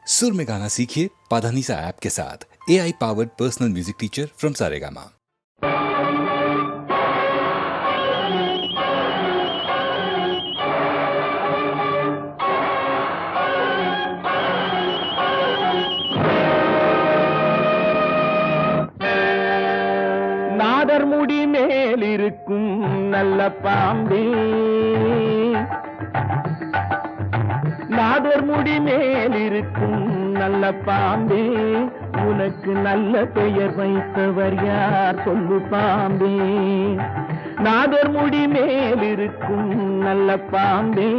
सुर में गाना सीखिए पाधानीसा ऐप के साथ। AI powered personal music teacher from Saregama. நாதர் முடி மேலிருக்கும் நல்ல பாம்பே, நாதர் முடி மேலிருக்கும் நல்ல பாம்பே, உனக்கு நல்ல பெயர் வைத்தவர் யார் சொல்லு பாம்பே. நாதர் முடி மேலிருக்கும் நல்ல பாம்பே,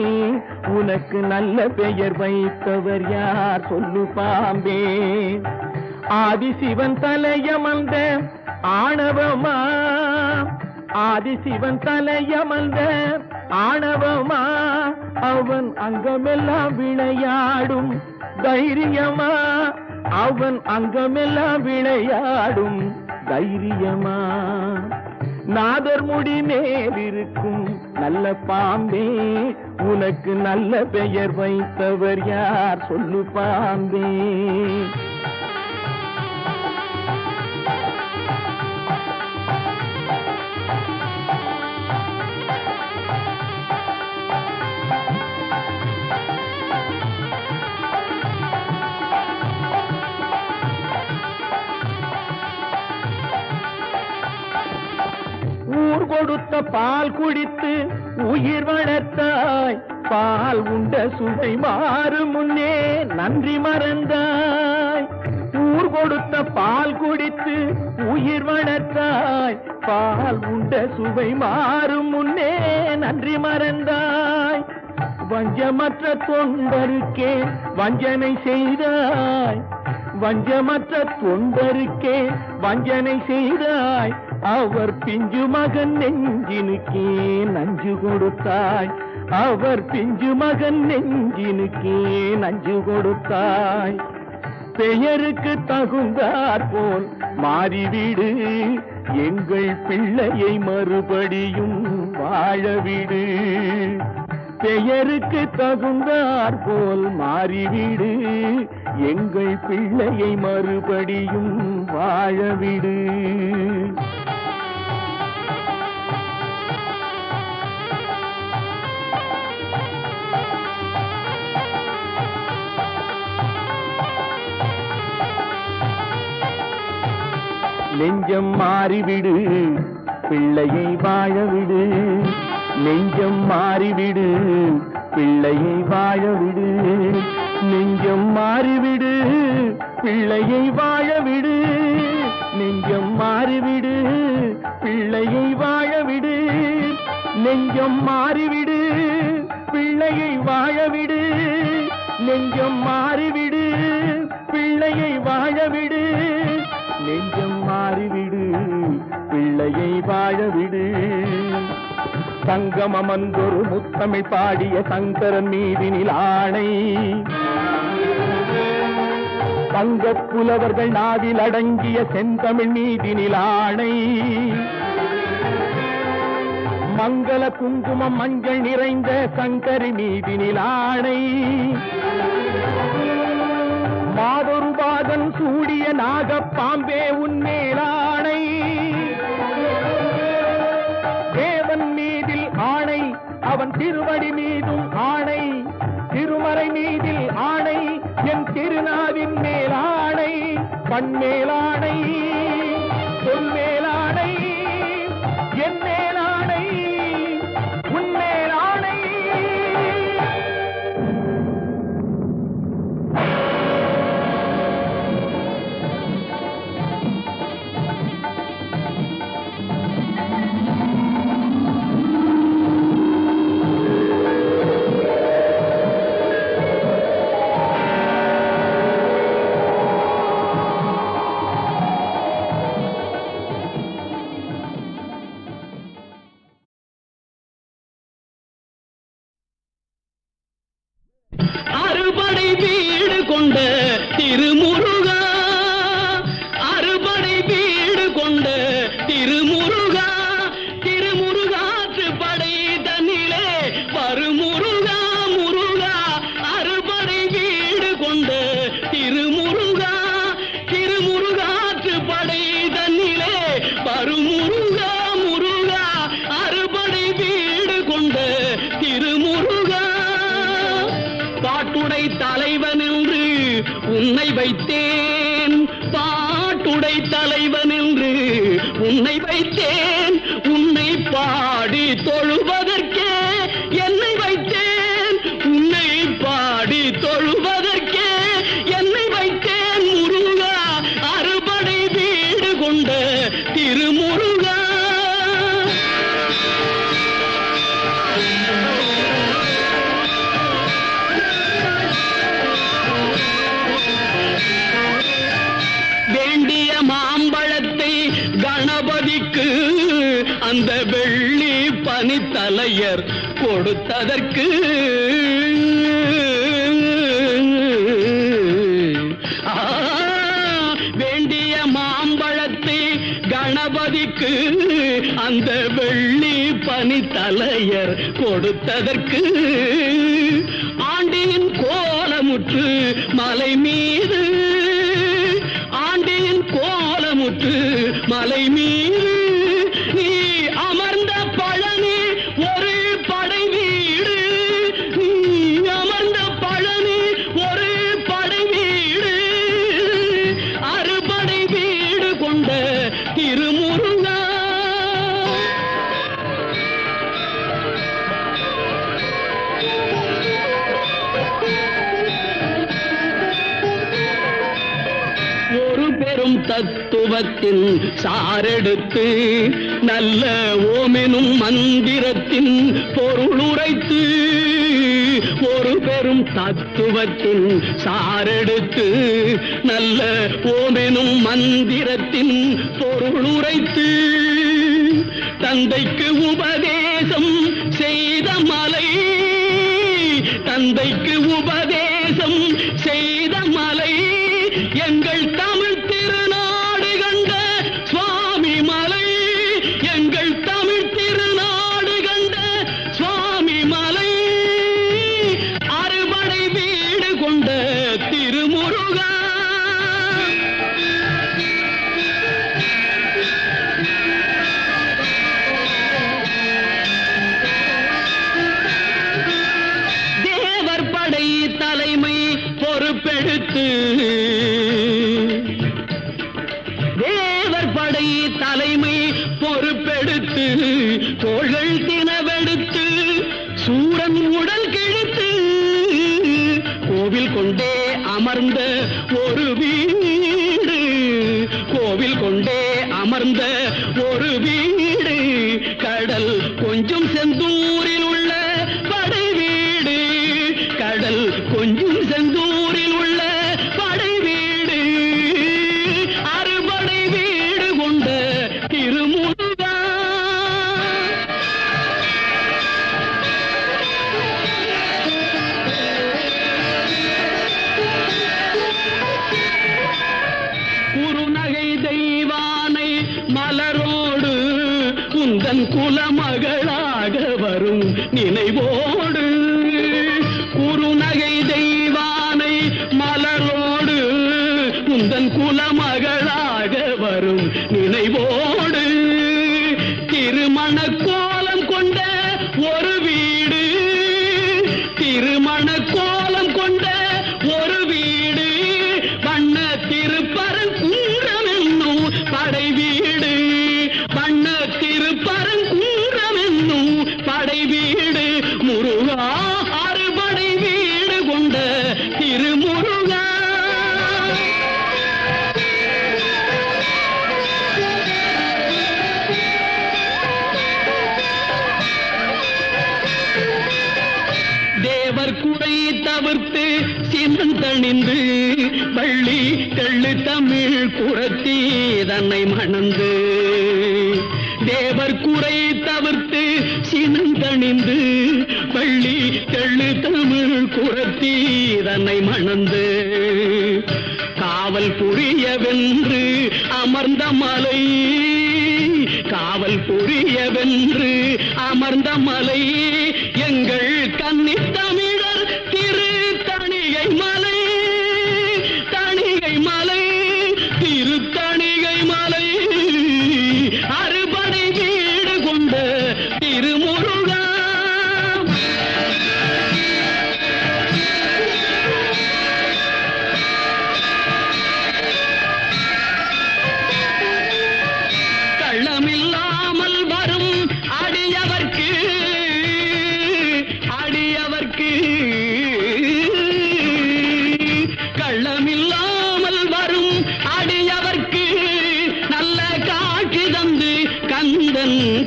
உனக்கு நல்ல பெயர் வைத்தவர் யார் சொல்லு பாம்பே. ஆதிசிவன் தலையமர்ந்த ஆணவமா, ஆதிசிவன் தலையமர்ந்த ஆணவமா, அவன் அங்கமெல்லாம் விளையாடும் தைரியமா, அவன் அங்கமெல்லாம் விளையாடும் தைரியமா. நாதர் முடி மேலிருக்கும் நல்ல பாம்பே, உனக்கு நல்ல பெயர் வைத்தவர் யார் சொல்லு பாம்பே. ஊர் கொடுத்த பால் குடித்து உயிர் வளர்த்தாய், பால் உண்ட சுவை மாறும் முன்னே நன்றி மறந்தாய். ஊர் கொடுத்த பால் குடித்து உயிர் வளர்த்தாய், பால் உண்ட சுவை மாறும் முன்னே நன்றி மறந்தாய். வஞ்சமற்ற தொண்டருக்கே வஞ்சனை செய்தாய், வஞ்சமற்ற தொண்டருக்கே வஞ்சனை செய்தாய். அவர் பிஞ்சு மகன் நெஞ்சினுக்கே நஞ்சு கொடுத்தாய், அவர் பிஞ்சு மகன் நெஞ்சினுக்கே நஞ்சு கொடுத்தாய். பெயருக்கு தகுந்தாற் போல் மாறிவிடு, எங்கள் பிள்ளையை மறுபடியும் வாழவிடு. பெயருக்கு தகுந்தாற் போல் மாறிவிடு, எங்கள் பிள்ளையை மறுபடியும் வாழவிடு. நெஞ்சம் மாறிவிடு, பிள்ளையை வாழவிடு. நெஞ்சம் மாறிவிடு, பிள்ளையை வாழவிடு. நெஞ்சம் மாறிவிடு, பிள்ளையை வாழவிடு. நெஞ்சம் மாறிவிடு, பிள்ளையை வாழவிடு. நெஞ்சம் மாறிவிடு, பிள்ளையை வாழவிடு. நெஞ்சம் மாறிவிடு, பிள்ளையை வாழவிடு. நெஞ்சம் மாறிவிடு, பிள்ளையை வாழவிடு. சங்கமமன்றொரு முத்தமிழ் பாடிய சங்கரன் மீதினில் ஆணை, தங்கப் புலவர்கள் நாவில் அடங்கிய செந்தமிழ் மீதினில் ஆணை. மங்கள குங்குமம் மஞ்சள் நிறைந்த சங்கரி மீதினில் ஆணை. மாதொரு பாகன் சூடிய நாகப்பாம்பே உன்மேலாணை. தேவன் மீதில் ஆணை, அவன் திருவடி மீதும் ஆணை. திருமறை மீதில் ஆணை, என் திருநாவின் மேலாணை. கண்மேலாணை, சொல்மேலாணை, என் மேலாணை, உன்மேலாணை. உன்னை வைத்தேன் பாட்டுடை தலைவன் என்று உன்னை வைத்தேன் உன்னை பாடி தொழுவதற்கே என்னை வைத்தேன் உன்னை பாடி தொழுவதற்கே என்னை வைத்தேன் முருகா அறுபடை வீடு கொண்ட திருமுருகா. வேண்டிய மாம்பழத்தை கணபதிக்கு அந்த வெள்ளி பனித்தலையர் கொடுத்ததற்கு வேண்டிய மாம்பழத்தை கணபதிக்கு அந்த வெள்ளி பனித்தலையர் கொடுத்ததற்கு ஆண்டியின் கோலமுற்று மலை மீது ஆண்டியின் கோலமுற்று மலை மீது நீ அமர்ந்த பழனி ஒரு படை வீடு நீ அமர்ந்த பழனி ஒரு படை வீடு அறுபடை வீடு கொண்ட திருமுருகா. ஒரு பெரும் தத்துவத்தின் சாரெடுத்து நல்ல ஓமெனும் மந்திரத்தின் பொருள் உரைத்து ஒரு பெரும் தத்துவத்தின் சாரெடுத்து நல்ல ஓமெனும் மந்திரத்தின் பொருள் உரைத்து தந்தைக்கு உபதேசம் செய்த மலை தந்தைக்கு உபதேசம் செய்த மலை எங்கள் தமிழ் திருநாடு கண்ட சுவாமி மலை எங்கள் தமிழ் திருநாடு கண்ட சுவாமி மலை அறுபடை வீடு கொண்ட திருமுருகா. தேவர் படை தலைமை பொறுப்பெடுத்து தேவர் படை தலைமை பொறுப்பெடுத்து தோள்கள் தினவெடுத்து சூரன் உடல் கிழித்து கோவில் கொண்டே அமர்ந்த ஒரு வீடு கோவில் கொண்டே அமர்ந்த ஒரு வீடு கடல் கொஞ்சம் செந்தூரில் உள்ள படை வீடு கடல் கொஞ்சம் செந்தூரில் உள்ள படை வீடு அறுபடை வீடு கொண்ட திருமுருகா. குறுநகை தெய்வானை மலரோடு குந்தன் குலமகளாக வரும் நினைவோடு குறுநகை தெய்வானை மலரோடு குந்தன் குலமகளாக வரும் நினைவோடு திருமண கோலம் கொண்ட ஒரு வீடு திருமண கோலம் கொண்ட ஒரு வீடு வண்ண திருப்பரங்குன்றம் என்னும் படை வீடு வண்ண திருப்பரங்குன்றம் என்னும் படை வீடு முருகா அறுபடை வீடு கொண்ட திருமுருகா. தேவர் குறை தவிர்த்து சினந்தணிந்து வள்ளி தெள்ளு தமிழ் குரத்தி தன்னை மணந்து தேவர் குறை தவிர்த்து சினந்தணிந்து வள்ளி தெள்ளு தமிழ் குரத்தி தன்னை மணந்து காவல் புரியவென்று அமர்ந்த மலை காவல் புரியவென்று அமர்ந்த மலை எங்கள் கன்னித் தமிழர் திரு தணிகை மலை தணிகை மலை திரு தணிகை மலை அறுபடை வீடு கொண்ட திருமுருகா.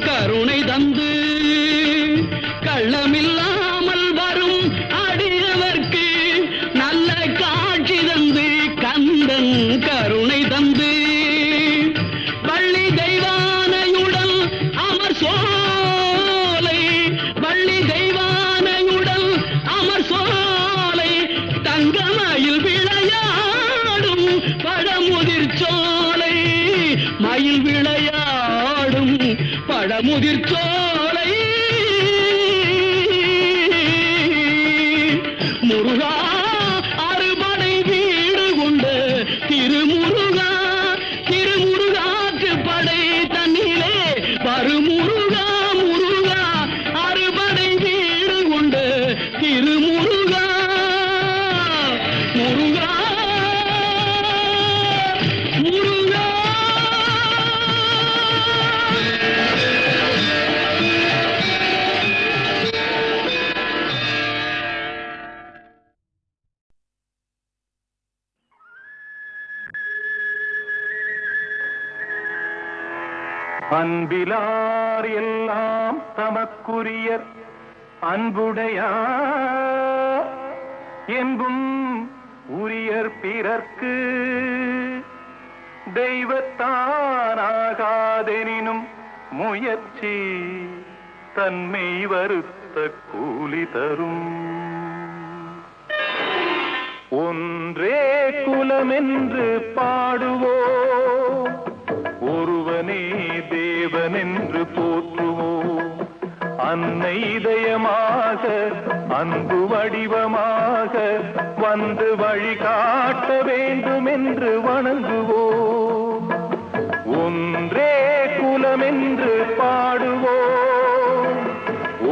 கருணை தந்து கள்ளமில்லாமல் வரும் அடியவர்க்கு நல்ல காட்சி தந்து கந்தன் கருணை தந்து வள்ளி தெய்வானையுடன் அமர் சோலை வள்ளி தெய்வானையுடன் அமர் சோலை தங்கமயில் விளையாடும் பழமுதிர் சோலை மயில் விளையாடும் பழமுதிர் சோலை முருகா அறுபடை வீடு கொண்ட திருமுருகா திருமுருகாற்று படை தன்னிலே வருமுருகா முருகா அறுபடை வீடு கொண்ட திருமுருகா முருகா முருகா அன்பிலார் எல்லாம் தமக்குரியர் அன்புடையார் என்பும் உரியர் பிறர்க்கு தெய்வத்தானாகாதெனினும் முயற்சி தன்மை வருத்த கூலி தரும் ஒன்றே குலமென்று பாடுவோம் ஒருவனே தேவனென்று போற்றுவோம் அன்னை இதயமாக அன்பு வடிவமாக வந்து வழிகாட்ட வேண்டும் என்று வணங்குவோம் ஒன்றே குலமென்று பாடுவோம்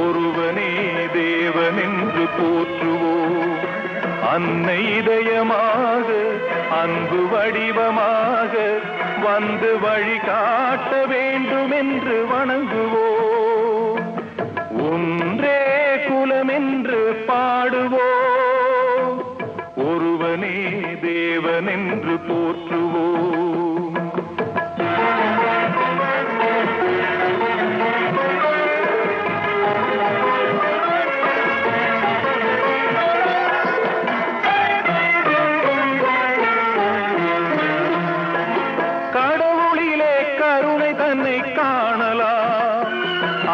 ஒருவனே தேவனென்று போற்றுவோம் அன்னை இதயமாக அன்பு வடிவமாக வந்து வழிகாட்ட வேண்டும் என்று வணங்குவோம் ஒன்றே குலமென்று பாடுவோம் ஒருவனே தேவனென்று போற்றுவோம்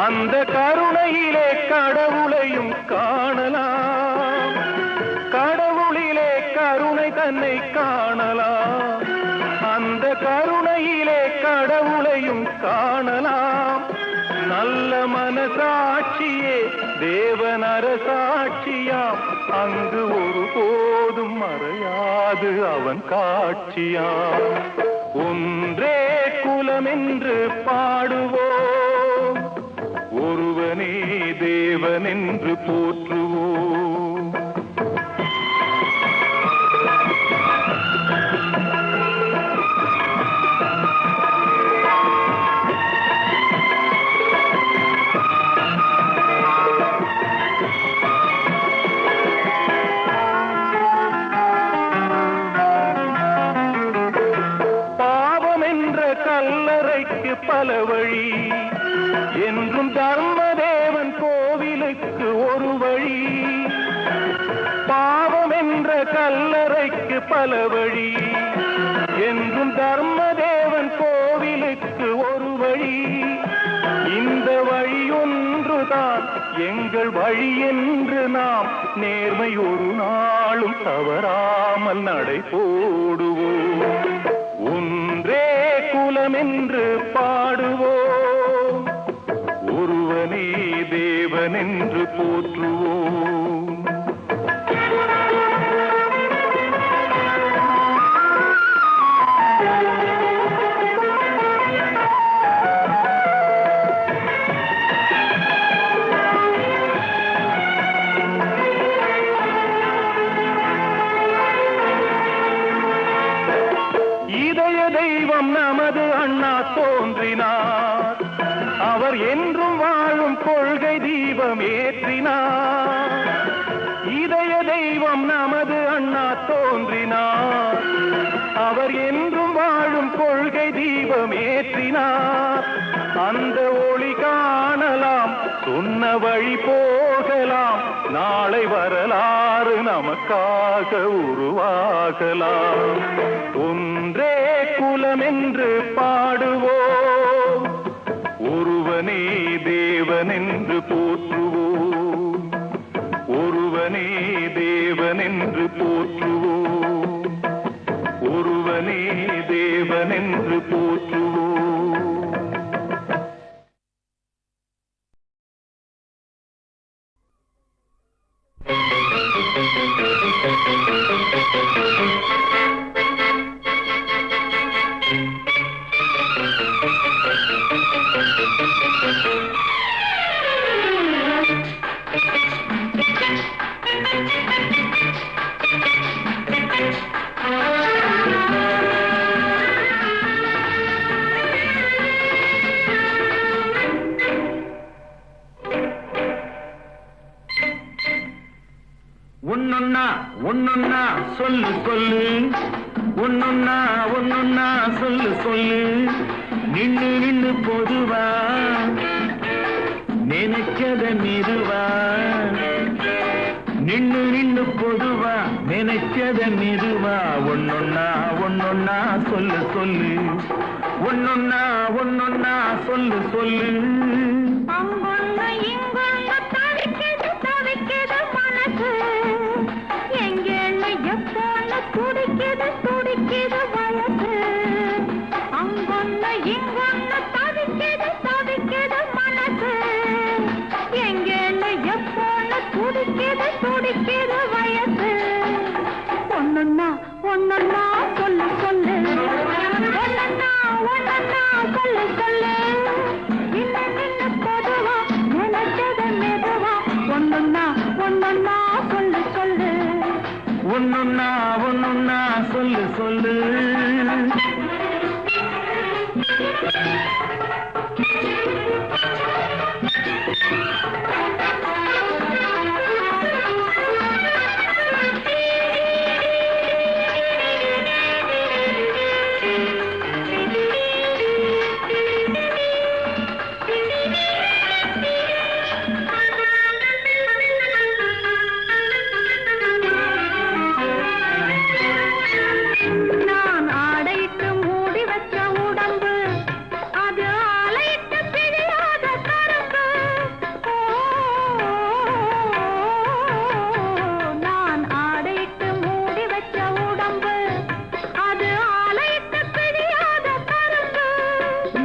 அந்த கருணையிலே கடவுளையும் காணலாம் கடவுளிலே கருணை தன்னை காணலாம் அந்த கருணையிலே கடவுளையும் காணலாம் நல்ல மனசாட்சியே தேவனரசாட்சியாம் அங்கு ஒருபோதும் மறையாது அவன் காட்சியாம் ஒன்றே குலமென்று பாடுவோம் ஒருவனே தேவனென்று போற்றுவோம் பாவம் என்ற கல்லறைக்கு பல வழி என்றும் தர்மதேவன் கோவிலுக்கு ஒரு வழி பாவம் என்ற கல்லறைக்கு பல வழி என்றும் தர்மதேவன் கோவிலுக்கு ஒரு வழி இந்த வழி ஒன்றுதான் எங்கள் வழி என்று நாம் நேர்மை ஒரு நாளும் தவறாமல் நடை போடுவோம் ஒன்றே குலமென்று பாடுவோம் ஒருவனே தேவனென்று போற்றுவோம் இதய தெய்வம் நமது அண்ணா தோன்றினார் அவர் என்றும் வாழும் கொள்கை தீபம் ஏற்றினார் இதய தெய்வம் நமது அண்ணா தோன்றினார் அவர் என்றும் வாழும் கொள்கை தீபம் ஏற்றினார் அந்த ஒளி சொன்ன வழி போகலாம், நாளை வரலாறு நமக்காக உருவாகலாம். ஒன்றே குலம் என்று பாடுவோம், ஒருவனே தேவன் என்று போற்றுவோம், ஒருவனே தேவன் என்று போற்றுவோம், ஒருவனே தேவன் என்று போற்றுவோம். ஒன்னொன்னா ஒன்னொன்னா சொல்லு சொல்லு, ஒன்னொன்னா ஒன்னொன்னா சொல்லு சொல்லு, நின்னு நின்னு பொதுவா நினைச்சத மெதுவா, நின்னு நின்னு பொதுவா நினைச்சத மெதுவா, ஒன்னொன்னா ஒன்னொன்னா சொல்லு சொல்லு, ஒன்னொன்னா ஒன்னொன்னா சொல்லு சொல்லு. அங்கொன்னு இங்கொன்னு தவிக்குது தவிக்குது மனசு, எங்கேன்னு எப்போன்னு துடிக்குது துடிக்குது வயசு. அங்கொன்னு இங்கொன்னு தவிக்குது தவிக்குது மனசு, எங்கேன்னு எப்போன்னு துடிக்குது துடிக்குது வயசு. ஒன்னொன்னா ஒன்னொன்னா சொல்லு சொல்லு, ஒன்னொன்னா ஒன்னொன்னா சொல்லு சொல்லு, நின்னு நின்னு பொதுவா நினைச்சத மெதுவா, ஒன்னொன்னா ஒன்னொன்னா சொல்லு சொல்லு, ஒன்னொன்னா ஒன்னொன்னா சொல்லு சொல்லு. நான் ஆடையிட்டு மூடி வச்ச உடம்பு, அது ஆலையிட்டு பிரியாத கரும்பு. நான் ஆடையிட்டு மூடி வச்ச உடம்பு, அது ஆலையிட்டு பிரியாத கரும்பு.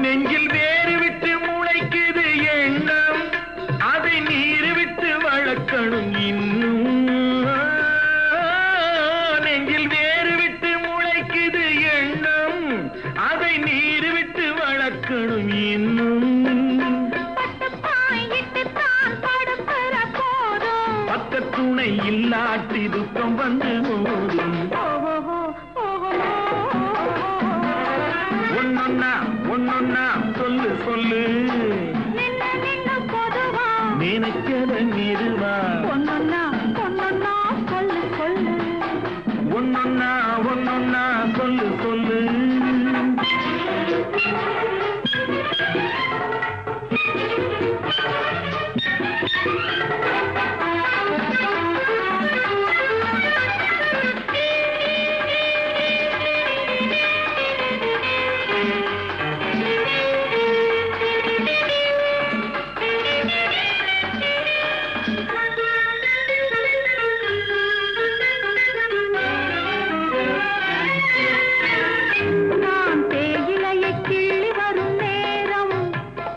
நெஞ்சில் வேறு விட்டு முளைக்குது எண்ணம், அதை நீர் விட்டு வளர்க்கணும் இன்னும். நெஞ்சில் வேறு விட்டு முளைக்குது எண்ணம், அதை நீர் விட்டு வளர்க்கணும் இன்னும். பட்டுப்பாயிட்டு தான் படுக்கிற போதும், பக்கத்துணை இல்லாட்டி துக்கம் வந்து மோதும். ஓஹோ ஓஹோ. ஒன்னொன்னா ஒன்னொன்னா சொல்லு சொல்லு, நின்னு நின்னு பொதுவா நினைக்கத மெதுவா, ஒன்னொன்னா ஒன்னொன்னா சொல்லு சொல்லு, ஒன்னொன்னா ஒன்னொன்னா சொல்லு சொல்லு. நான் தேயிலையை கிள்ளி வரும் நேரம்,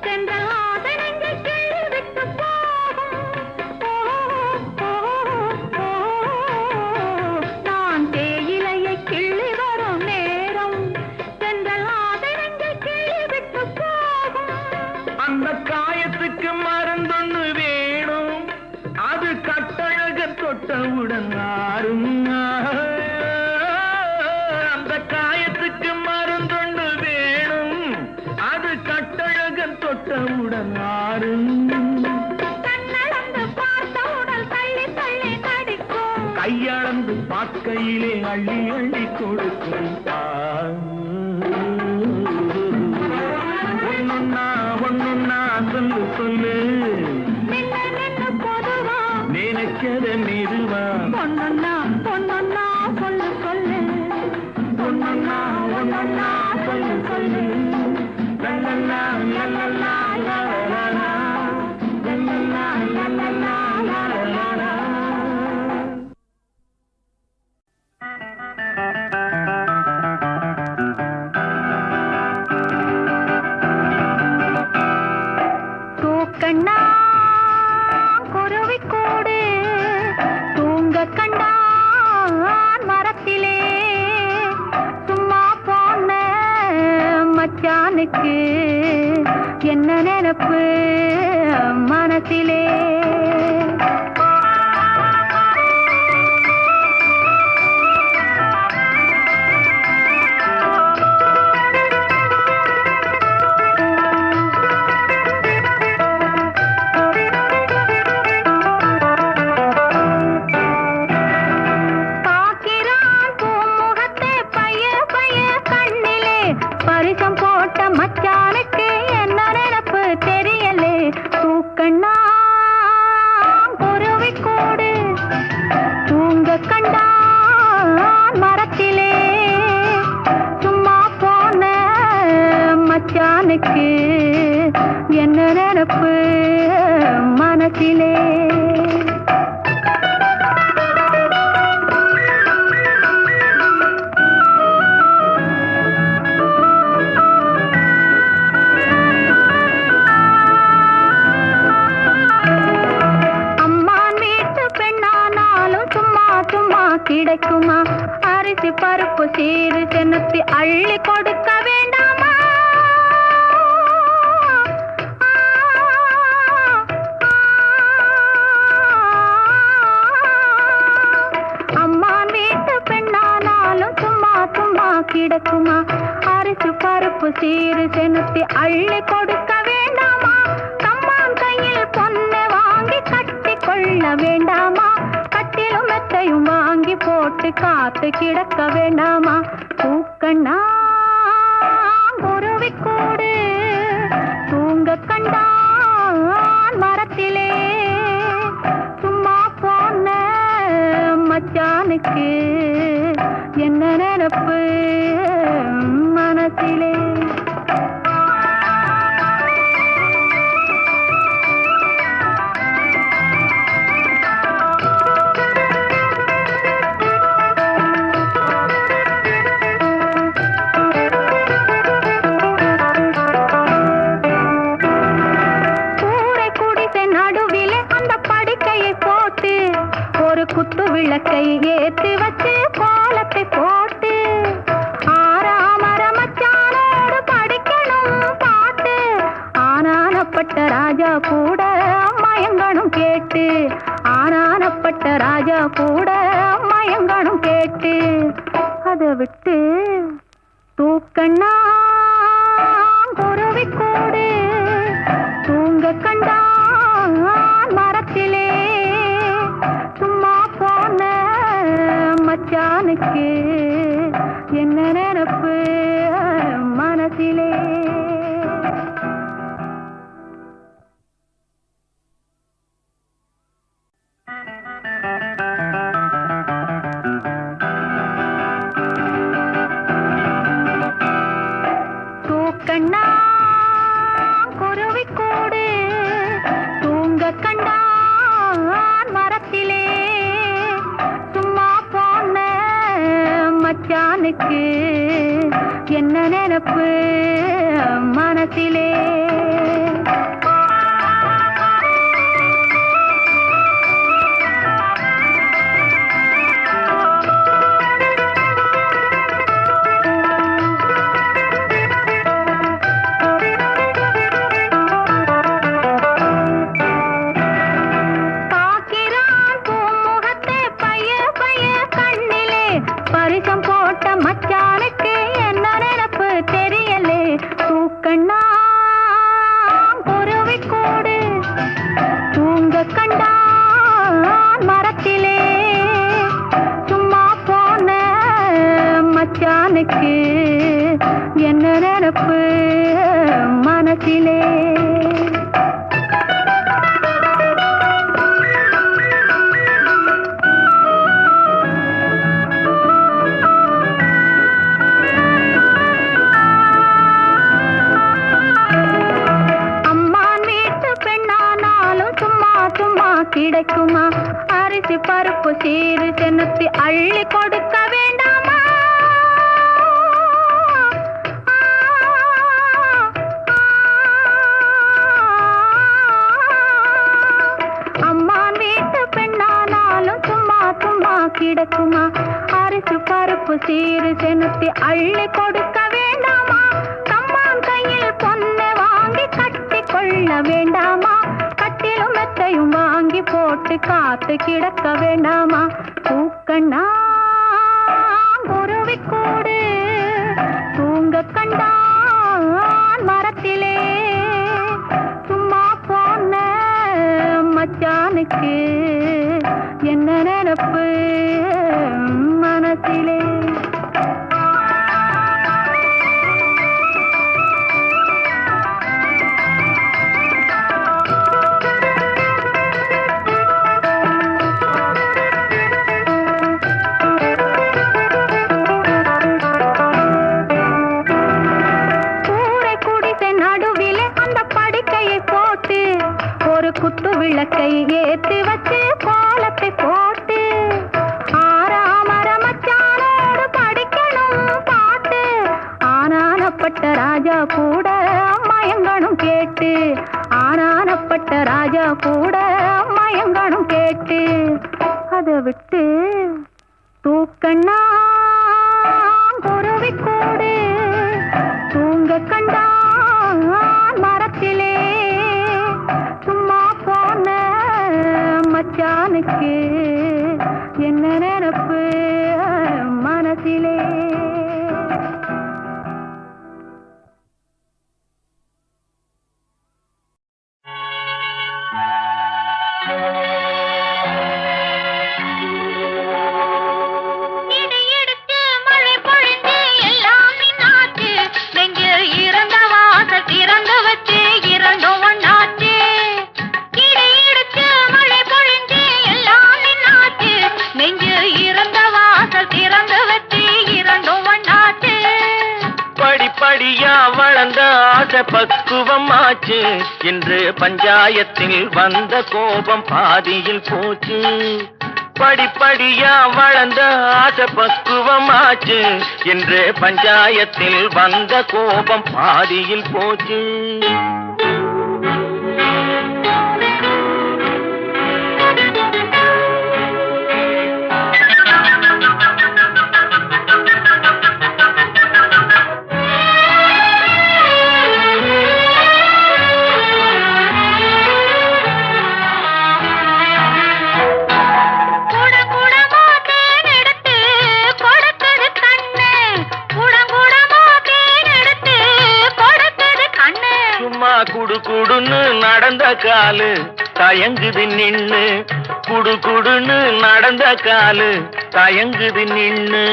சென்றல் ஆதரங்கை கிள்ளி விட்டு போகும். நான் தேயிலையை கிள்ளி வரும் நேரம், சென்றல் ஆதரங்கை கிள்ளி விட்டு போகும். அந்த காயத்துக்கு மருந்தொன்னு வேணும், அது கட்டழக தொட்டவுடன் ஆறும். அந்த காயத்துக்கு மருந்தொன்னு வேணும், அது கட்டழகன் தொட்டவுடன் ஆறும். கண்ணளந்து பார்த்த உடல் தள்ளி தள்ளி நடிக்கும், கையளந்து பார்க்கையிலே அள்ளி அள்ளி கொடுக்கும். ஒன்னொன்னா ஒன்னொன்னா சொல்லு சொல்லு, வைக்கத மெதுவா பொன்னொன்னா பொன்னொன்னா சொல்லு சொல்லு பொன்னொன்னா ஒன்னொன்னா சொல்லு சொல்லு லல்லல்லா லல்லல்லா லல்லல்லா லல்லல்லா லல்லல்லா லல்லல்லா. தூக்கண்ணா குருவிக்கூடு தூங்க கண்டான் மரத்திலே சும்மா போன மச்சானுக்கு என்ன நினைப்பு மனசிலே பாக்கிறான் பூமுகத்தை பைய பைய கண்ணிலே பரிசம் போட்ட மச்சானுக்கு என்ன நினைப்பு தெரியலே தூக்கண்ணா குருவிக்கூடு தூங்க கண்டான் மரத்திலே சும்மா போன மச்சானுக்கு என்ன நினைப்பு மனசிலே அம்மான் வீட்டு பெண்ணானாலும் சும்மா சும்மா கிடைக்குமா அரிசி பருப்பு சீறு சென்னத்தி அள்ளி கொடுக்க வேண்டாமா அம்மான் வீட்டு பெண்ணானாலும் சும்மா சும்மா கிடைக்குமா அரிசி பருப்பு சீறு சென்னத்தி அள்ளி கொடுக்க வேண்டாமா கம்மான் கையில் பொண்ணை வாங்கி கட்டி கொள்ள வேண்டாமா கட்டிலும் மெத்தையும் வாங்கி போட்டு காத்து கிடக்க வேண்டாமா தூக்கண்ணா குருவிக்கூடு தூங்க கண்டான் மரத்திலே சும்மா போன மச்சானுக்கு என்ன நினைப்பு மனசிலே கூரை குடிசை நடுவிலே அந்த படுக்கையை போட்டு ஒரு குத்து விளக்கை ஏற்றி வச்சு கோலத்தை போட்டு ஆறாமர மச்சானோடு படிக்கணும் பாட்டு ஆனானப்பட்ட ராஜா கூட மயங்கணும் கேட்டு ஆனானப்பட்ட ராஜா கூட மயங்கணும் கேட்டு அதை விட்டு தூக்கண்ணா குருவிக்கூடு தூங்க கண்டான் மரத்திலே சும்மா போன மச்சானுக்கு என்ன நினைப்பு மனசிலே தூக்கண்ணா குருவிக்கூடு தூங்க கண்டான் மரத்திலே சும்மா போன மச்சானுக்கு என்ன நினைப்பு மனசிலே பாக்கிறான் பூமுகத்தை பைய பைய கண்ணிலே பரிசம் போட்ட மச்சானுக்கு என்ன நினைப்பு தெரியலே தூக்கண்ணா குருவிக்கூடு தூங்க கண்டான் மரத்திலே சும்மா போன மச்சானுக்கு என்ன நினைப்பு மனசிலே கிடைக்குமா அரிசி பருப்பு சீரு சென்னத்தி அள்ளி கொடுக்க வேண்டாமா அம்மான் வீட்டு பெண்ணானாலும் சும்மா சும்மா கிடக்குமா அரிசி பருப்பு சீரு சென்னத்தி அள்ளி கொடுக்க வேண்டாமா கம்மான் கையில் பொண்ணு வாங்கி கட்டி கொள்ள வேண்டாமா கட்டிலும் மெத்தையும் வாங்கி போட்டு காத்து கிடக்க வேண்டாமா பூக்கண்ணா குருவி கூடு தூங்க கண்டான் மரத்திலே சும்மா போன மச்சானுக்கு என்ன நினப்பு மனசிலே குத்து விளக்கை ஏத்தி வச்சு கோலத்தை போட்டு ஆறாமர மச்சானோடு படிக்கணும் பாட்டு ஆனானப்பட்ட ராஜா கூட மயங்கணும் கேட்டு ஆனானப்பட்ட ராஜா கூட மயங்கணும் கேட்டு அதை விட்டு தூக்கண்ணா குருவி கூடு தூங்க கண்டான் மரத்திலே மச்சானுக்கு என்ன நினப்பு மனசிலே வளர்ந்த ஆசை பக்குவமாச்சு என்று பஞ்சாயத்தில் வந்த கோபம் பாதியில் போச்சு படிப்படியா வளர்ந்த ஆசை பக்குவமாச்சு என்று பஞ்சாயத்தில் வந்த கோபம் பாதியில் போச்சு குடுன்னு நடந்த காலு தயங்குது நின்னு குடுன்னு நடந்த காலு தயங்குது நின்னு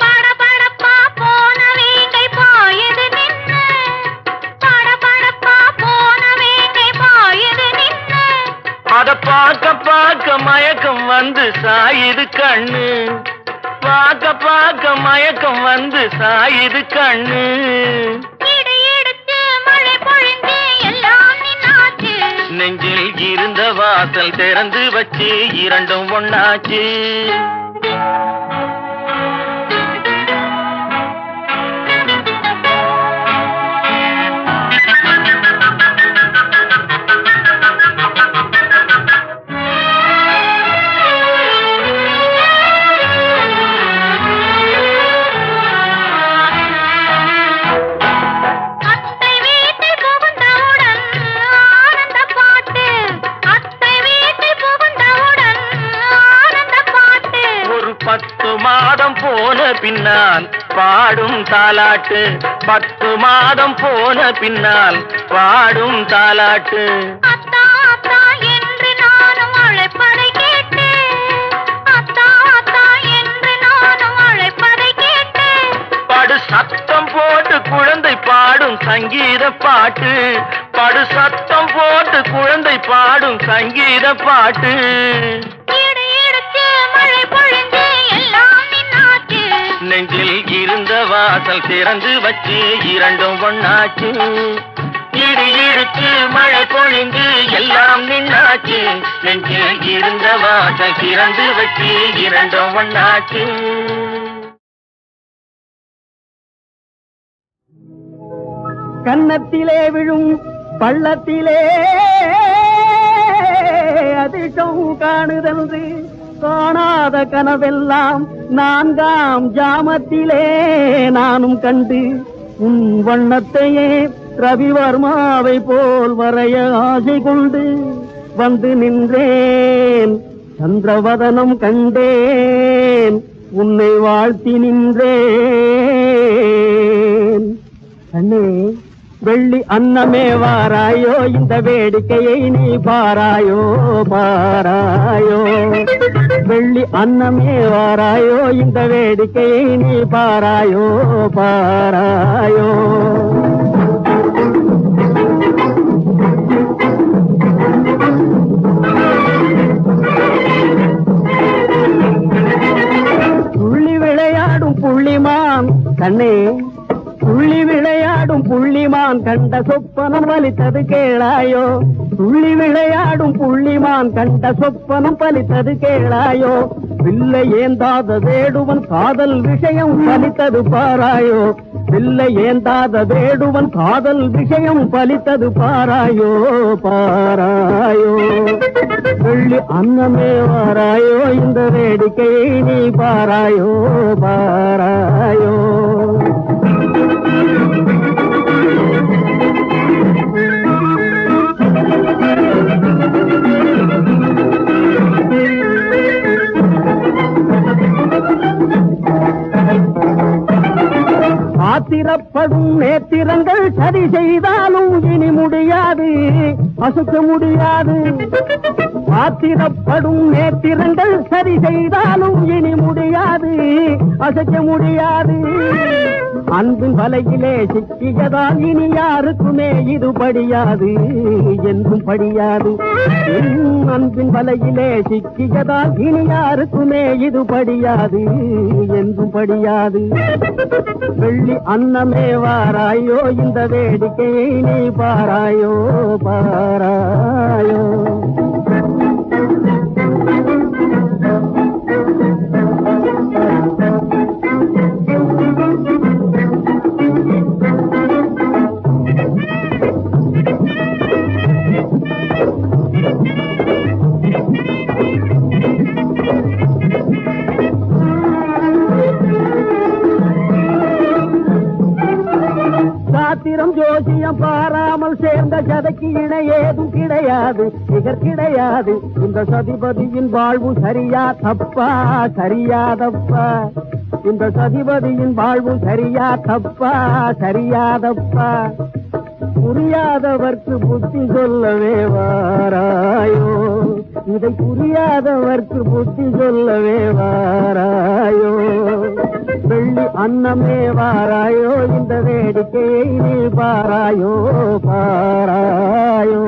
படபடப்பா போன வேங்கை பாயுது நின்னு படபடப்பா போன வேங்கை பாயுது நின்னு அத பார்க்க பார்க்க மயக்கம் வந்து சாயுது கண்ணு பார்க்க பார்க்க மயக்கம் வந்து சாயுது கண்ணு நெஞ்சில் இருந்த வாசல் திறந்து வச்சு இரண்டும் ஒண்ணாச்சு பின்னால் பாடும் தாலாட்டு 10 மாதம் போன பின்னால் பாடும் தாலாட்டு அத்தா அத்தா என்று நானும் அழைப்பதை கேட்டு அத்தா அத்தா என்று நானும் அழைப்பதை கேட்டு படு சத்தம் போட்டு குழந்தை பாடும் சங்கீத பாட்டு படு சத்தம் போட்டு குழந்தை பாடும் சங்கீத பாட்டு நெஞ்சில் இருந்த வாசல் திறந்து வச்சு இரண்டும் ஒண்ணாச்சு இடி இழுத்து மழை பொழிந்து எல்லாம் நின்னாச்சு. நெஞ்சில் இருந்த வாசம் திறந்து வச்சு இரண்டும் ஒண்ணாச்சு. கன்னத்திலே விழும் பள்ளத்திலே அதிர்ஷ்டம் காணுதன்று காணாத கனவெல்லாம் 4ஆம் ஜாமத்திலே நானும் கண்டு உன் வண்ணத்தையே ரவிவர்மாவை போல் வரைய ஆசை கொண்டு வந்து நின்றேன். சந்திரவதனம் கண்டேன், உன்னை வாழ்த்தி நின்றேன். கண்ணே வெள்ளி அன்னமே வாராயோ, இந்த வேடிக்கையை நீ பாராயோ பாராயோ. வெள்ளி அன்னமே வாராயோ, இந்த வேடிக்கையை நீ பாராயோ பாராயோ. துள்ளி விளையாடும் புள்ளிமான் கண்ணே, துள்ளி விளையாடும் புள்ளிமான் கண்ட சொப்பனம் பலித்தது கேளாயோ. துள்ளி விளையாடும் புள்ளிமான் கண்ட சொப்பனம் பலித்தது கேளாயோ. வில்லை ஏந்தாத வேடுவன் காதல் விஷயம் பலித்தது பாராயோ. வில்லை ஏந்தாத வேடுவன் காதல் விஷயம் பலித்தது பாராயோ பாராயோ. வெள்ளி அன்னமே வாராயோ, இந்த வேடிக்கையை நீ பாராயோ பாராயோ. ஆத்திரப்படும் நேத்திரங்கள் சரி செய்தாலும் இனி முடியாது, அசுக்க முடியாது. ஆத்திரப்படும் நேத்திரங்கள் சரி செய்தாலும் இனி முடியாது, அசைக்க முடியாது. அன்பின் வலையிலே சிக்கியதால் இனி யாருக்குமே இது படியாது, என்றும் படியாது. அன்பின் வலையிலே சிக்கியதால் இனி யாருக்குமே இது படியாது, என்றும் படியாது. வெள்ளி அன்னமே வாராயோ, இந்த வேடிக்கையை நீ பாராயோ பாராயோ. சாத்திரம் ஜோசியம் பாராமல் சேர்ந்த சதைக்கு இணை ஏதும் கிடையாது, நிகர் கிடையாது. இந்த சதிபதியின் வாழ்வு சரியா தப்பா, சரியாதப்பா. இந்த சதிபதியின் வாழ்வு சரியா தப்பா, சரியாதப்பா. புரியாதவர்க்கு புத்தி சொல்லவே வாராயோ, இதை புரியாதவர்க்கு புத்தி சொல்லவே வாராயோ. வெள்ளி அன்னமே வாராயோ, இந்த வேடிக்கையை நீ பாராயோ பாராயோ.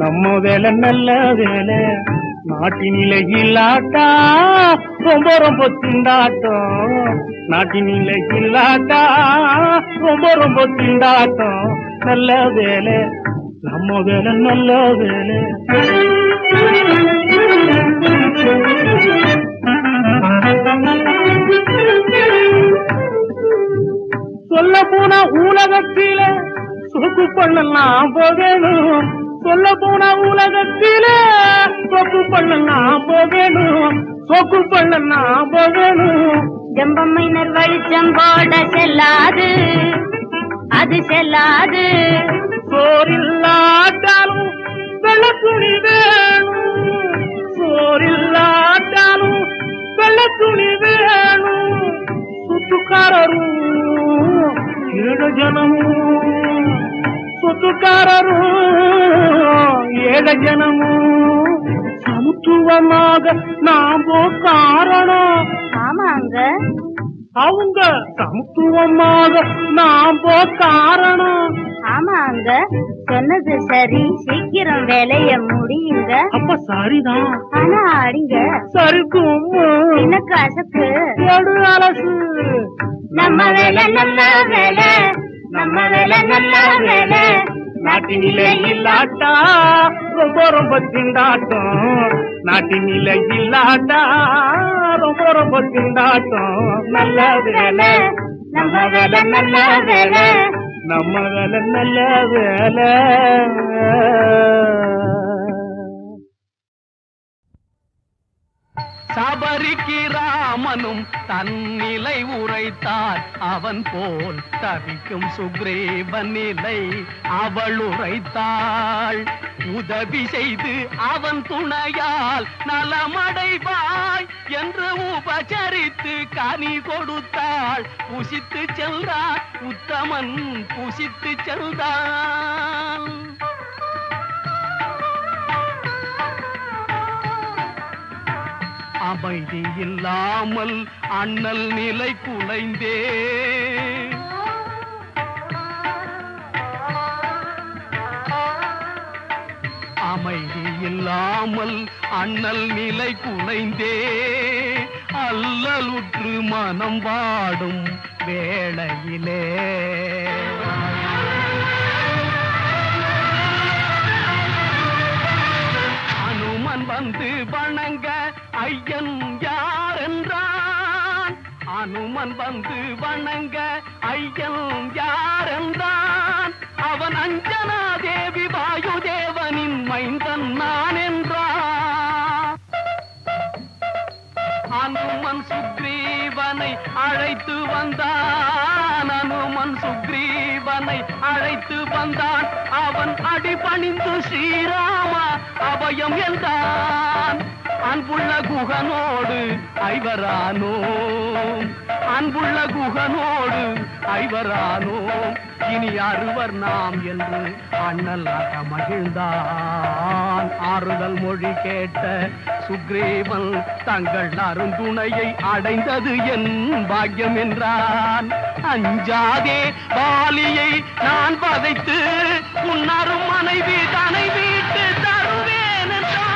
நம்ம வேலை நல்ல வேலை, நாட்டினில இல்லாட்டா ரொம்ப ரொம்ப திண்டாட்டம். நாட்டினில இல்லாட்டா ரொம்ப ரொம்ப திண்டாட்டம். நல்ல வேலை நம்ம வேலை நல்ல வேலை. சொல்ல போனா உலகத்தில சொக்கு பண்ணலாம் போகணும். சொல்ல போனா உலகத்தில சொக்கு பண்ணலாம் போகணும். சொக்கு பண்ணலாம் போகணும். ஜம்பம்மைனர் வெளிச்சம் போட செல்லாது, அது செல்லாது. சோறில்லாட்டாலும் வெள்ள துணி வேணும், சோறில்லாட்டாலும் வெள்ள துணி வேணும். சுத்துக்காரரும் ஏழ ஜனமும், சொத்துக்காரரும் ஏழ ஜனமும் சமத்துவமாக நாம காரணம். ஆமாங்க, அவங்க சமத்துவமாக நாம காரணம். ஆமாங்க, சொன்னது சரி, சீக்கிரம் வேலைய முடியுங்க. அப்ப சரிதான், ஆனா அடிங்க சரிக்கும் எனக்கு அசக்கு எடு அலசு. நம்ம வேலை நல்ல வேலை, நம்ம வேலை நல்ல வேலை. நாட்டினிலே இல்லாட்டா ரொம்ப ரொம்ப திண்டாட்டம், நாட்டினிலே இல்லாட்டா ரொம்ப ரொம்ப திண்டாட்டம். நல்ல வேலை நம்ம வேலை நல்ல வேலை. நம்ம வேலை நல்ல வேலை. சபரிக்கு ராமனும் தன்னிலை உரைத்தார், அவன் போல் தவிக்கும் சுக்ரீவன் நிலை அவள் உரைத்தாள். உதவி செய்து அவன் துணையால் நலமடைவாய் என்று உபசரித்து கனி கொடுத்தாள். புசித்து செல்றான் உத்தமன், புசித்து செல்தான். அமைதி இல்லாமல் அண்ணல் நிலை குலைந்தே, அமைதி இல்லாமல் அண்ணல் நிலை குலைந்தே, அல்லலுற்று மனம் வாடும் வேளையிலே அனுமன் வந்து வணங்க ஐயன் யார் என்றான். அனுமன் வந்து வணங்க ஐயன் யார் என்றான். அவன் அஞ்சனா தேவி வாயு தேவனின் மைந்தன் நான் என்றான். அனுமன் சுக்ரீவனை அழைத்து வந்தான், அனுமன் சுக்ரீவனை அழைத்து வந்தான். அவன் அடிபணிந்து ஸ்ரீராமா அபயம் என்றான். அன்புள்ள குகனோடு ஐவரானோம், அன்புள்ள குகனோடு ஐவரானோம். இனி அறுவர் நாம் என்று அண்ணலாக மகிழ்ந்தான். ஆறுதல் மொழி கேட்ட சுக்ரீவன் தங்கள் அருந்துணையை அடைந்தது என் பாக்கியம் என்றான். அஞ்சாதே வாலியை நான் வதைத்து உன்னரும் மனைவி தனை வீட்டு தருவேன் என்றான்.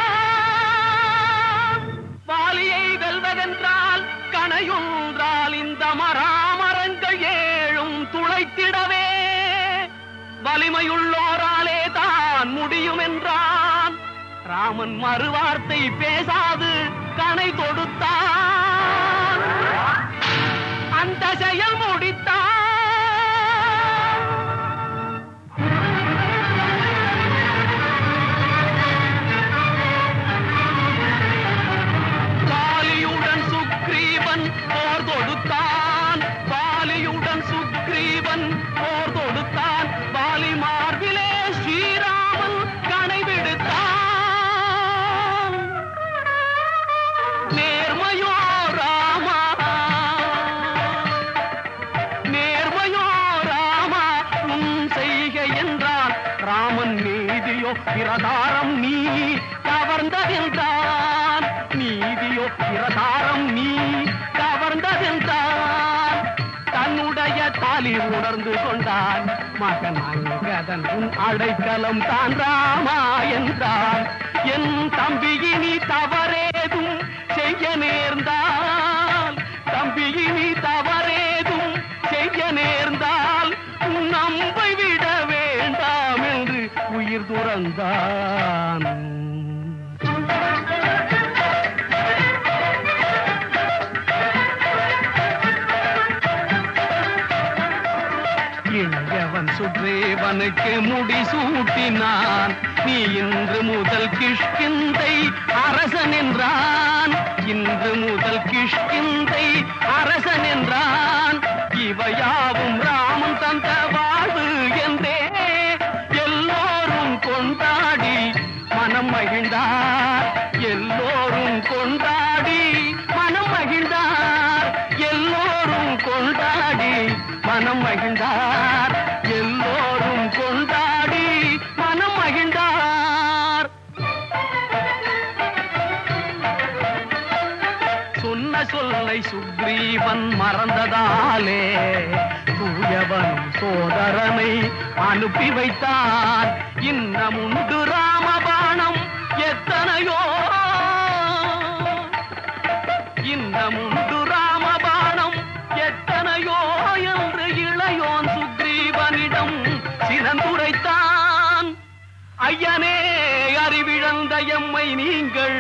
வாலியை வெல்வதென்றால் கணையொன்றால் இந்த மராமரங்கள் ஏழும் துளைத்திடவே வலிமையுள்ளோராலே தான் முடியும் என்றான். ராமன் மறுவார்த்தை பேசாது கணை தொடுத்தான், அந்த செயல் முடித்தான். வாலியுடன் சுக்ரீவன் போர் தொடுத்தான், வாலியுடன் சுக்ரீவன் போர் தொடுத்தான். வாலி மார்பிலே ஸ்ரீராமன் கணை விடுத்தான். நேர்மையோ ராமா, நேர்மையோ ராமா உன் செய்கை என்றான். ராமன் நீதியோ பிரதாரம் நீ கவர்ந்ததென்றான், நீதியோ பிரதாரம் நீ கவர்ந்ததென்றான். தன்னுடைய தாலி உணர்ந்து கொண்டான். மகன் அங்கதன் உன் அடைக்கலம் தான் ராமா என்றான். என் தம்பியினி தவறேதும் செய்ய நேர்ந்தால், தம்பியினி தவறேதும் செய்ய நேர்ந்தால் உன் அம்பை விட வேண்டாம் என்று உயிர் துறந்தான். இளையவன் சுக்ரீவனுக்கு முடிசூட்டினான். நீ இன்று முதல் கிஷ்கிந்தை அரசன் என்றான். இன்று முதல் கிஷ்கிந்தை அரசன் என்றான். இவையாவும் ராமன் தந்த வாழ்வு என்றே எல்லோரும் கொண்டாடி மனம் மகிழ்ந்தார். எல்லோரும் கொண்டாடி மனம் மகிழ்ந்தார். எல்லோரும் கொண்டாடி மனம் மகிழ்ந்தார். எல்லோரும் கொண்டாடி மனம் மகிழ்ந்தார். சொன்ன சொல்லை சுக்ரீவன் மறந்ததாலே தூயவனும் சோதரனை அனுப்பி வைத்தான். இன்னமுண்டு ராமபாணம் எத்தனையோ, இன்னமுண்டு ராமபாணம் எத்தனையோ என்று இளையோன் சுக்ரீவனிடம் சினந்துரைத்தான். ஐயனே, அறிவிழந்த எம்மை நீங்கள்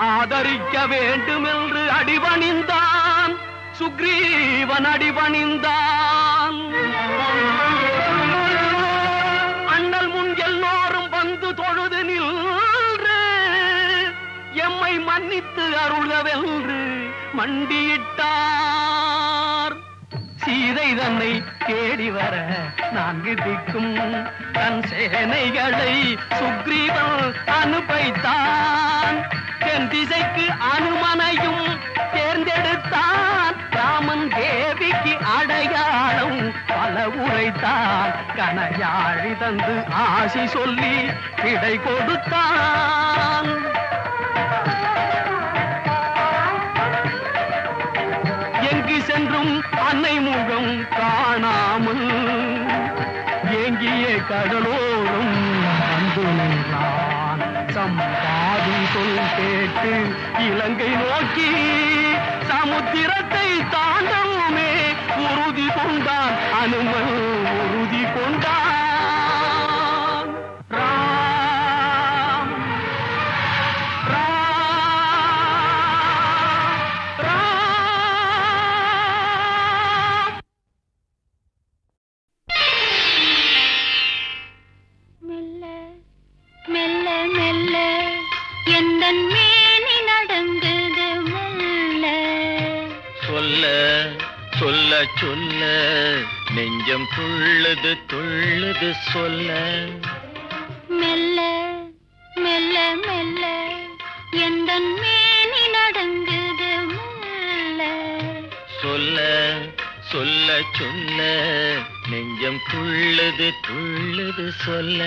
ஆதரிக்க வேண்டும் என்று அடிபணிந்தான். சுக்ரீவன் அடிபணிந்தான். அண்ணல் முன் எல்லோரும் வந்து தொழுது நின்று எம்மை மன்னித்து அருளவென்று மண்டியிட்டார். சீதை தன்னை தேடி வர 4 திக்கும் தன் சேனைகளை சுக்ரீவன் அனுப்பைத்தான். தென் திசைக்கு அனுமனையும் தேர்ந்தெடுத்தான். ராமன் தேவிக்கு அடையாளம் பல உரைத்தான். கனையாழி தந்து ஆசி சொல்லி விடை கொடுத்தான். எங்கு சென்றும் அன்னை முகம் காணாமல் ஏங்கிய கடலோரும் வந்து நின்றான். சம்பாதி சொல் கேட்டு இலங்கை நோக்கி சமுத்திரத்தை தாண்டவுமே உறுதி கொண்டான். அனுமன் உறுதி கொண்டான். ராம் ராம் ராம். மெல்ல மெல்ல மெல்ல எந்தன் மேனி நடந்தது மெல்ல. சொல்ல சொல்ல சொல்ல நெஞ்சம் துள்ளுது துள்ளுது சொல்ல. மெல்ல மெல்ல மெல்ல எந்தன் மேனி நடந்தது மெல்ல. சொல்ல சொல்ல சொல்ல நெஞ்சம் துள்ளுது துள்ளுது சொல்ல.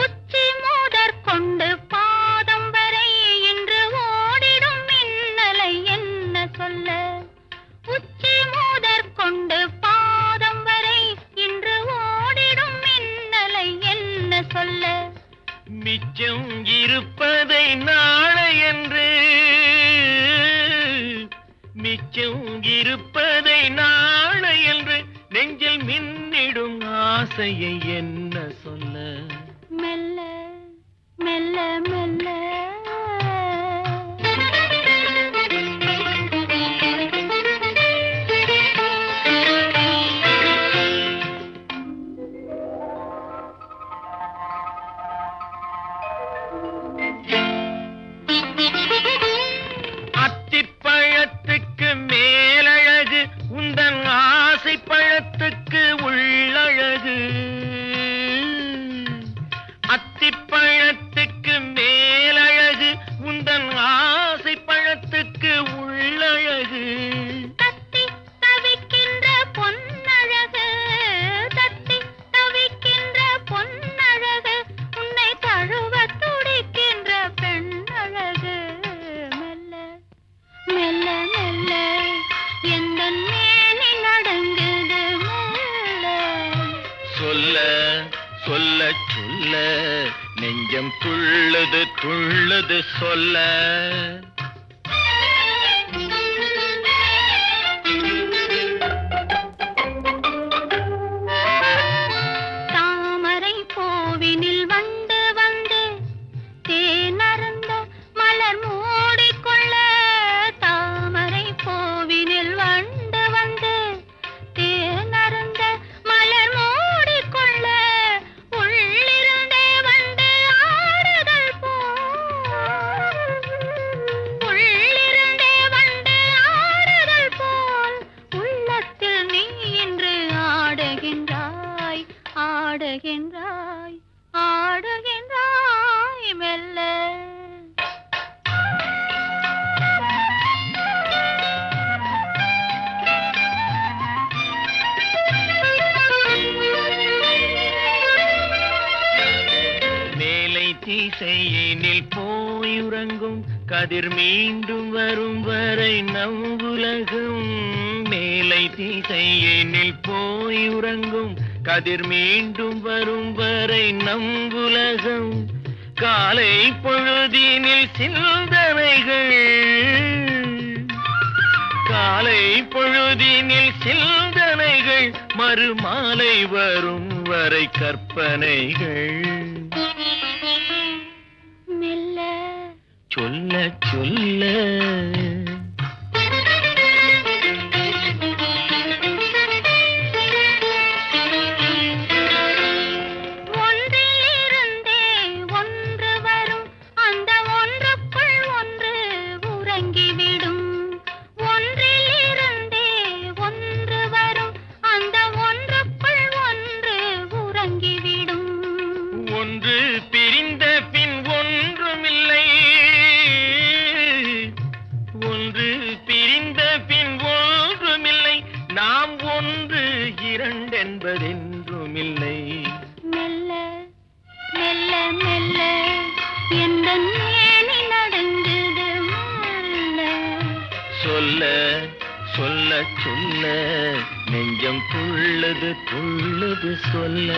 உச்சி மூதற் கொண்டு பாதம் வரை இன்று ஓடிடும் மின்னலை என்ன சொல்ல. உச்சி மூதற் கொண்டு பாதம் வரை இன்று ஓடிடும் மின்னலை என்ன சொல்ல. மிச்சம் இருப்பதை நாளை என்று, மிச்சம் இருப்பதை நாளை என்று நெஞ்சில் மின்னிடும் ஆசையை என்ன சொல்ல. மெல்ல மெல்ல மெல்ல அத்திப்பழத்துக்கு மேலழகு உந்தன் ஆசை பழத்துக்கு உள்ளழகு. அத்திப்பழத்துக்கு மேலழகு உந்தன் ஆசை பழத்துக்கு உள்ளழகு. தத்தி தவிக்கின்ற பொன்னழகு, தத்தி தவிக்கின்ற பொன்னழகு, உன்னை தழுவ துடிக்கின்ற பெண்ணழகு. மெல்ல மெல்ல மெல்ல எந்தன் மேனி நடங்குது மெல்ல. சொல்ல சொல்ல சொல்ல நெஞ்சம் துள்ளுது துள்ளுது சொல்ல. கதிர் மீண்டும் வரும் வரை நம் உலகம் மேலை திசையெனில் போய் உறங்கும். கதிர் மீண்டும் வரும் வரை நம் உலகம் காலை பொழுதினில் சிந்தனைகள். காலை பொழுதினில் சிந்தனைகள் மறுமாலை வரும் வரை கற்பனைகள். மெல்ல சொல்ல சொல்ல ஒன்றிலிருந்தே ஒன்று வரும், அந்த ஒன்றுக்குள் ஒன்று உறங்கிவிடும். ஒன்றிலிருந்தே ஒன்று வரும், அந்த ஒன்றுக்குள் ஒன்று உறங்கிவிடும். ஒன்று பிரிந்த பின் ஒன்றுமில்லை. ஒன்று பிரிந்த பின் ஒன்றுமில்லை. நாம் ஒன்று இரண்டென்பதென்றுமில்லை. மெல்ல மெல்ல மெல்ல எந்த மேனி நடுங்குது மெல்ல. சொல்ல சொல்ல சொல்ல நெஞ்சம் துள்ளது துள்ளது சொல்ல.